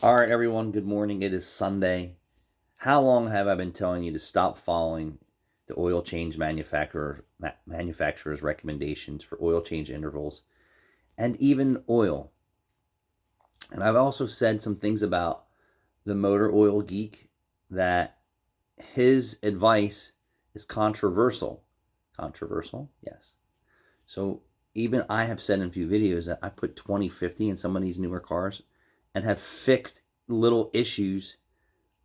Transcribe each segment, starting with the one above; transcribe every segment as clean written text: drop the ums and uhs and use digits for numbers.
All right, everyone, good morning. It is Sunday. How long have I been telling you to stop following the oil change manufacturer's recommendations for oil change intervals and even oil? And I've also said some things about the motor oil geek that his advice is controversial. Controversial? Yes. So even I have said in a few videos that I put 2050 in some of these newer cars and have fixed little issues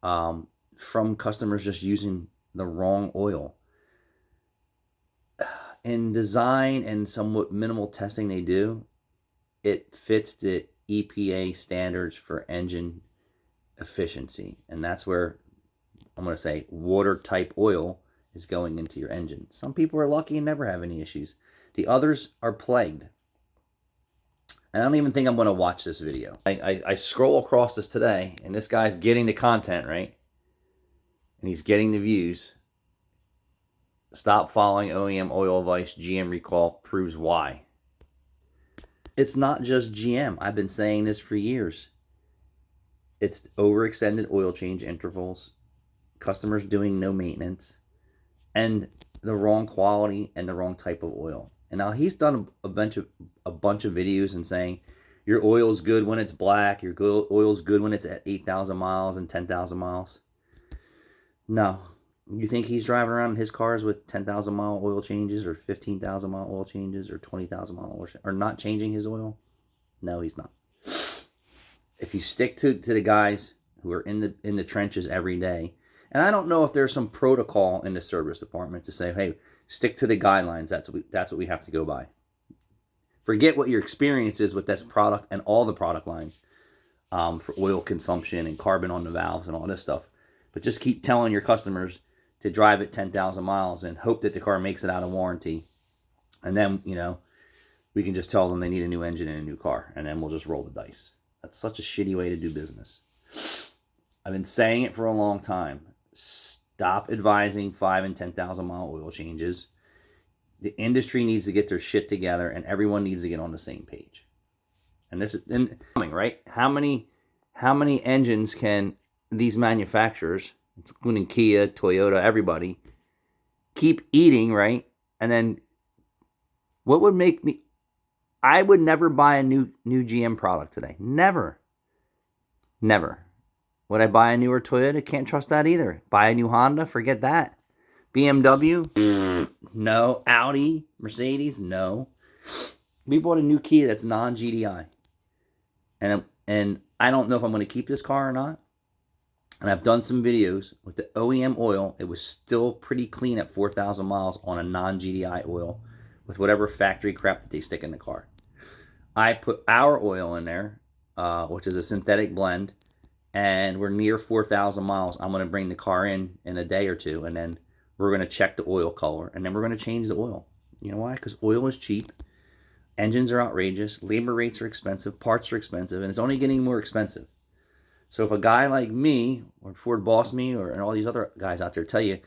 from customers just using the wrong oil. In design and somewhat minimal testing they do, it fits the EPA standards for engine efficiency. And that's where I'm going to say water type oil is going into your engine. Some people are lucky and never have any issues. The others are plagued. And I don't even think I'm going to watch this video. I scroll across this today, and this guy's getting the content, right? And he's getting the views. Stop following OEM oil advice. GM recall proves why. It's not just GM. I've been saying this for years. It's overextended oil change intervals, customers doing no maintenance, and the wrong quality and the wrong type of oil. And now he's done a bunch of videos and saying your oil's good when it's black, your oil's good when it's at 8,000 miles and 10,000 miles. No. You think he's driving around in his cars with 10,000 mile oil changes or 15,000 mile oil changes or 20,000 mile oil changes, or not changing his oil? No, he's not. If you stick to the guys who are in the trenches every day, and I don't know if there's some protocol in the service department to say, hey, stick to the guidelines. That's what we have to go by. Forget what your experience is with this product and all the product lines for oil consumption and carbon on the valves and all this stuff. But just keep telling your customers to drive it 10,000 miles and hope that the car makes it out of warranty. And then, we can just tell them they need a new engine and a new car, and then we'll just roll the dice. That's such a shitty way to do business. I've been saying it for a long time. Stop advising 5 and 10,000 mile oil changes. The industry needs to get their shit together, and everyone needs to get on the same page. And this is coming, right? How many engines can these manufacturers, including Kia, Toyota, everybody, keep eating, right? And then what would make me... I would never buy a new GM product today. Never. Would I buy a newer Toyota? Can't trust that either. Buy a new Honda? Forget that. BMW? No. Audi? Mercedes? No. We bought a new Kia that's non-GDI. And I don't know if I'm going to keep this car or not. And I've done some videos with the OEM oil. It was still pretty clean at 4,000 miles on a non-GDI oil with whatever factory crap that they stick in the car. I put our oil in there, which is a synthetic blend, and we're near 4,000 miles. I'm going to bring the car in a day or two, and then we're going to check the oil color, and then we're going to change the oil. You know why? Because oil is cheap. Engines are outrageous. Labor rates are expensive. Parts are expensive, and it's only getting more expensive. So if a guy like me, or Ford Boss Me, and all these other guys out there tell you,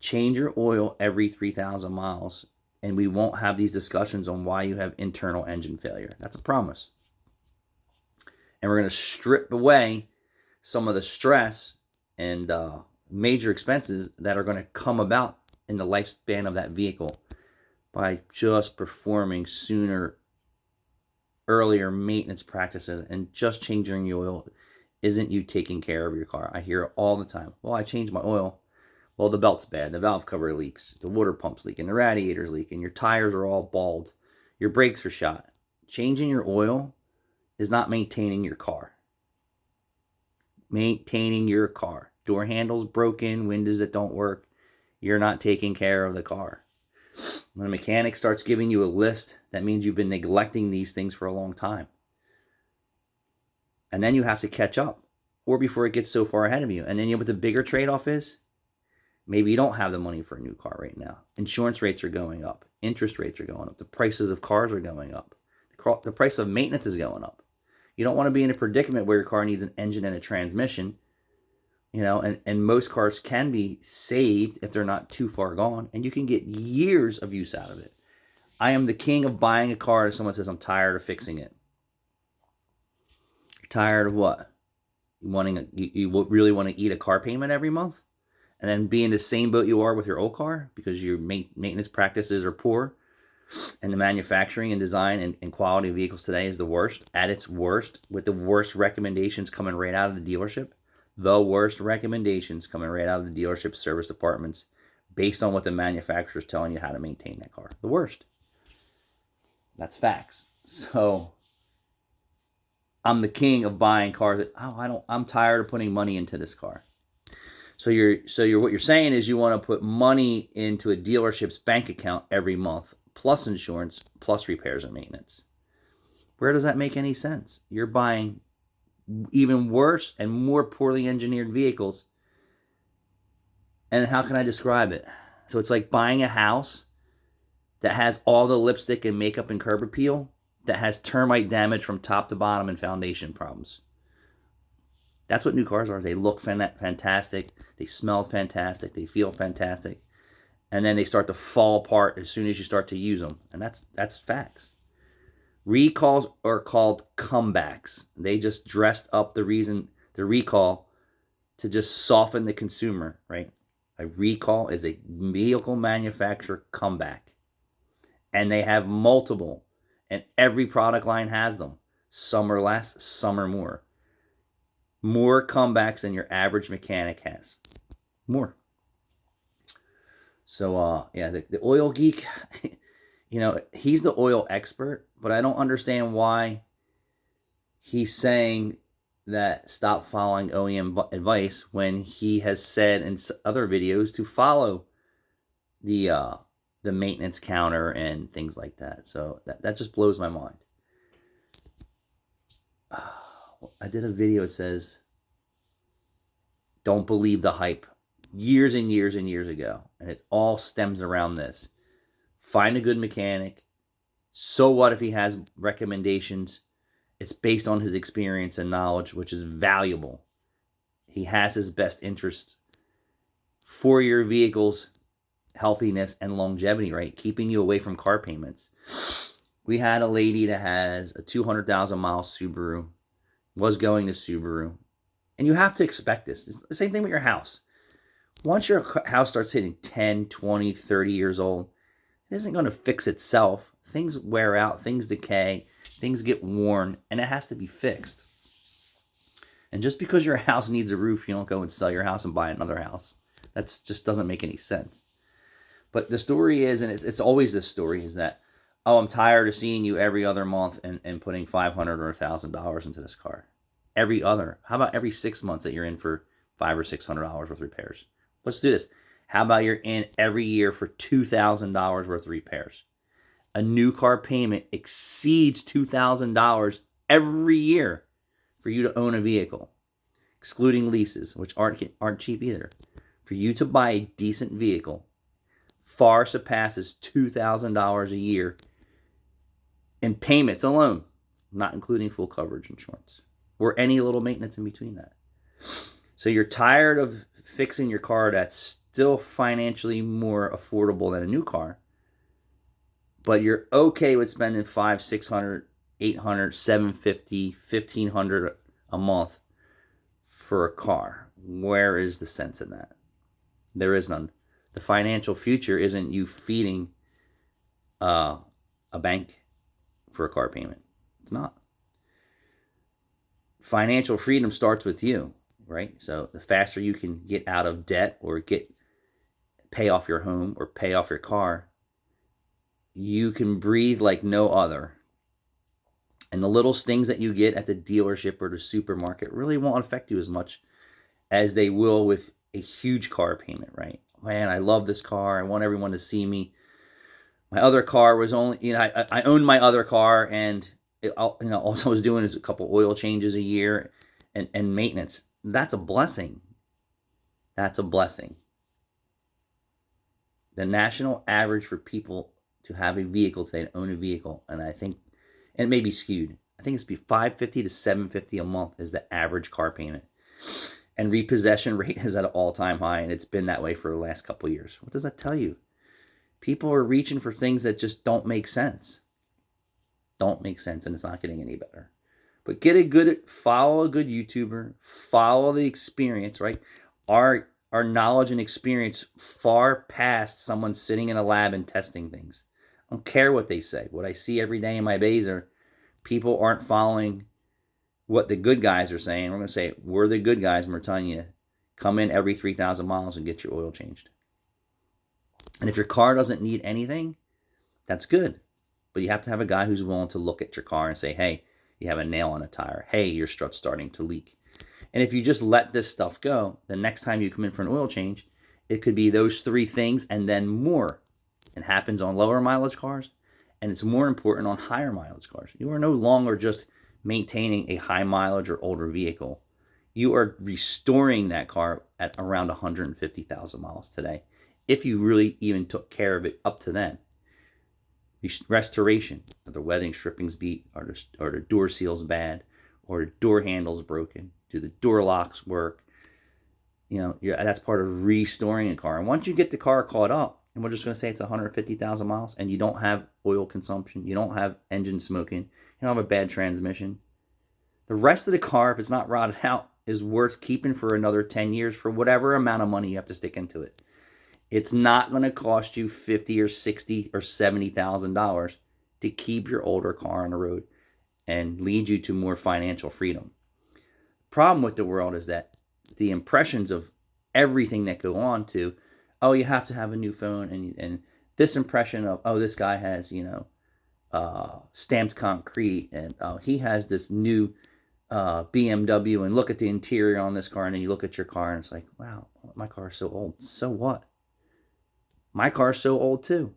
change your oil every 3,000 miles, and we won't have these discussions on why you have internal engine failure. That's a promise. And we're going to strip away some of the stress and major expenses that are going to come about in the lifespan of that vehicle by just performing earlier maintenance practices, and just changing your oil isn't you taking care of your car. I hear it all the time. Well, I changed my oil. Well, the belt's bad. The valve cover leaks. The water pump's leaking. The radiator's leaking. Your tires are all bald. Your brakes are shot. Changing your oil is not maintaining your car. Maintaining your car. Door handles broken. Windows that don't work. You're not taking care of the car. When a mechanic starts giving you a list, that means you've been neglecting these things for a long time. And then you have to catch up, or before it gets so far ahead of you. And then what the bigger trade-off is? Maybe you don't have the money for a new car right now. Insurance rates are going up. Interest rates are going up. The prices of cars are going up. The price of maintenance is going up. You don't want to be in a predicament where your car needs an engine and a transmission. And most cars can be saved if they're not too far gone, and you can get years of use out of it. I am the king of buying a car if someone says, I'm tired of fixing it. You're tired of what? you really want to eat a car payment every month, and then be in the same boat you are with your old car because your maintenance practices are poor, and the manufacturing and design and quality of vehicles today is the worst, at its worst, with the worst recommendations coming right out of the dealership. The worst recommendations coming right out of the dealership service departments based on what the manufacturer is telling you how to maintain that car. The worst. That's facts. So I'm the king of buying cars that, I'm tired of putting money into this car. So what you're saying is you want to put money into a dealership's bank account every month, plus insurance, plus repairs and maintenance. Where does that make any sense? You're buying even worse and more poorly engineered vehicles. And how can I describe it? So it's like buying a house that has all the lipstick and makeup and curb appeal, that has termite damage from top to bottom and foundation problems. That's what new cars are. They look fantastic. They smell fantastic. They feel fantastic. And then they start to fall apart as soon as you start to use them. And that's facts. Recalls are called comebacks. They just dressed up the recall to just soften the consumer, right? A recall is a vehicle manufacturer comeback. And they have multiple. And every product line has them. Some are less, some are more. More comebacks than your average mechanic has. More. So, the oil geek, he's the oil expert, but I don't understand why he's saying that stop following OEM advice when he has said in other videos to follow the maintenance counter and things like that. So that just blows my mind. I did a video that says, don't believe the hype, years and years and years ago. And it all stems around this. Find a good mechanic. So what if he has recommendations? It's based on his experience and knowledge, which is valuable. He has his best interests for your vehicle's healthiness and longevity, right? Keeping you away from car payments. We had a lady that has a 200,000 mile Subaru, was going to Subaru. And you have to expect this. It's the same thing with your house. Once your house starts hitting 10, 20, 30 years old, it isn't going to fix itself. Things wear out, things decay, things get worn, and it has to be fixed. And just because your house needs a roof, you don't go and sell your house and buy another house. That just doesn't make any sense. But the story is, and it's always this story, is that, I'm tired of seeing you every other month and putting $500 or $1,000 into this car. Every other. How about every 6 months that you're in for $500 or $600 worth of repairs? Let's do this. How about you're in every year for $2,000 worth of repairs? A new car payment exceeds $2,000 every year for you to own a vehicle, excluding leases, which aren't cheap either. For you to buy a decent vehicle, far surpasses $2,000 a year in payments alone, not including full coverage insurance or any little maintenance in between that. So you're tired of fixing your car that's still financially more affordable than a new car, but you're okay with spending $500, $600, $800, $750, $1,500 a month for a car. Where is the sense in that? There is none. The financial future isn't you feeding a bank for a car payment. It's not. Financial freedom starts with you, right? So the faster you can get out of debt or pay off your home or pay off your car, you can breathe like no other. And the little stings that you get at the dealership or the supermarket really won't affect you as much as they will with a huge car payment, right? Man, I love this car. I want everyone to see me. My other car was only, I owned my other car, and all I was doing is a couple oil changes a year and maintenance. That's a blessing. That's a blessing. The national average for people to have a vehicle today, to own a vehicle, and I think, and it may be skewed, I think it's $550 to $750 a month is the average car payment. And repossession rate is at an all-time high, and it's been that way for the last couple of years. What does that tell you? People are reaching for things that just don't make sense. Don't make sense, and it's not getting any better. But follow a good YouTuber, follow the experience, right? Our knowledge and experience far past someone sitting in a lab and testing things. I don't care what they say. What I see every day in my bays are people aren't following what the good guys are saying. We're going to say we're the good guys, and we're telling you, come in every 3,000 miles and get your oil changed. And if your car doesn't need anything, that's good. But you have to have a guy who's willing to look at your car and say, hey, you have a nail on a tire. Hey, your strut's starting to leak. And if you just let this stuff go, the next time you come in for an oil change, it could be those 3 things and then more. It happens on lower mileage cars, and it's more important on higher mileage cars. You are no longer just maintaining a high mileage or older vehicle. You are restoring that car at around 150,000 miles today, if you really even took care of it up to then. Restoration, are the webbing strippings beat, are the door seals bad, or the door handles broken, do the door locks work? That's part of restoring a car. And once you get the car caught up, and we're just going to say it's 150,000 miles, and you don't have oil consumption, you don't have engine smoking, you don't have a bad transmission, the rest of the car, if it's not rotted out, is worth keeping for another 10 years for whatever amount of money you have to stick into it. It's not going to cost you $50 or $60 or $70,000 to keep your older car on the road and lead you to more financial freedom. Problem with the world is that the impressions of everything that go on to, oh, you have to have a new phone, and this impression of, oh, this guy has, stamped concrete, and oh, he has this new BMW, and look at the interior on this car, and then you look at your car, and it's like, wow, my car is so old. So what? My car's so old too.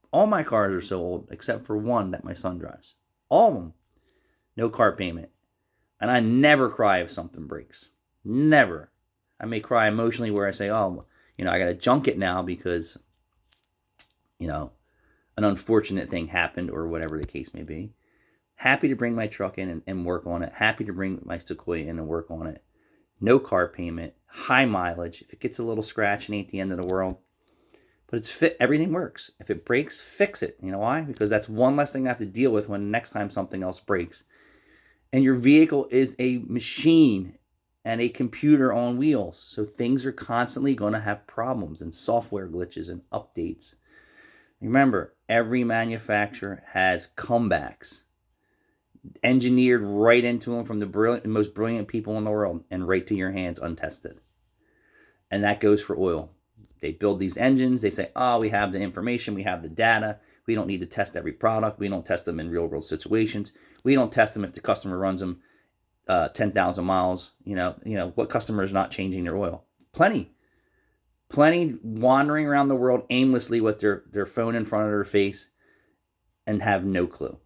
All my cars are so old, except for one that my son drives. All of them. No car payment. And I never cry if something breaks. Never. I may cry emotionally where I say, oh, I got to junk it now because, an unfortunate thing happened, or whatever the case may be. Happy to bring my truck in and work on it. Happy to bring my Sequoia in and work on it. No car payment. High mileage. If it gets a little scratch, it ain't the end of the world. But it's fit. Everything works. If it breaks, fix it. You know why? Because that's one less thing I have to deal with when next time something else breaks. And your vehicle is a machine and a computer on wheels. So things are constantly going to have problems and software glitches and updates. Remember, every manufacturer has comebacks engineered right into them from the most brilliant people in the world and right to your hands untested. And that goes for oil. They build these engines. They say, oh, we have the information. We have the data. We don't need to test every product. We don't test them in real world situations. We don't test them if the customer runs them 10,000 miles. What customer is not changing their oil? Plenty wandering around the world aimlessly with their phone in front of their face and have no clue.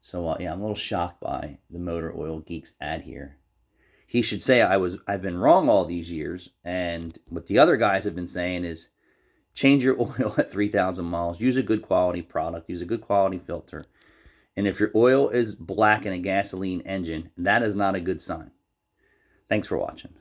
So, I'm a little shocked by the Motor Oil Geeks ad here. He should say I've been wrong all these years, and what the other guys have been saying is change your oil at 3,000 miles. Use a good quality product. Use a good quality filter. And if your oil is black in a gasoline engine, that is not a good sign. Thanks for watching.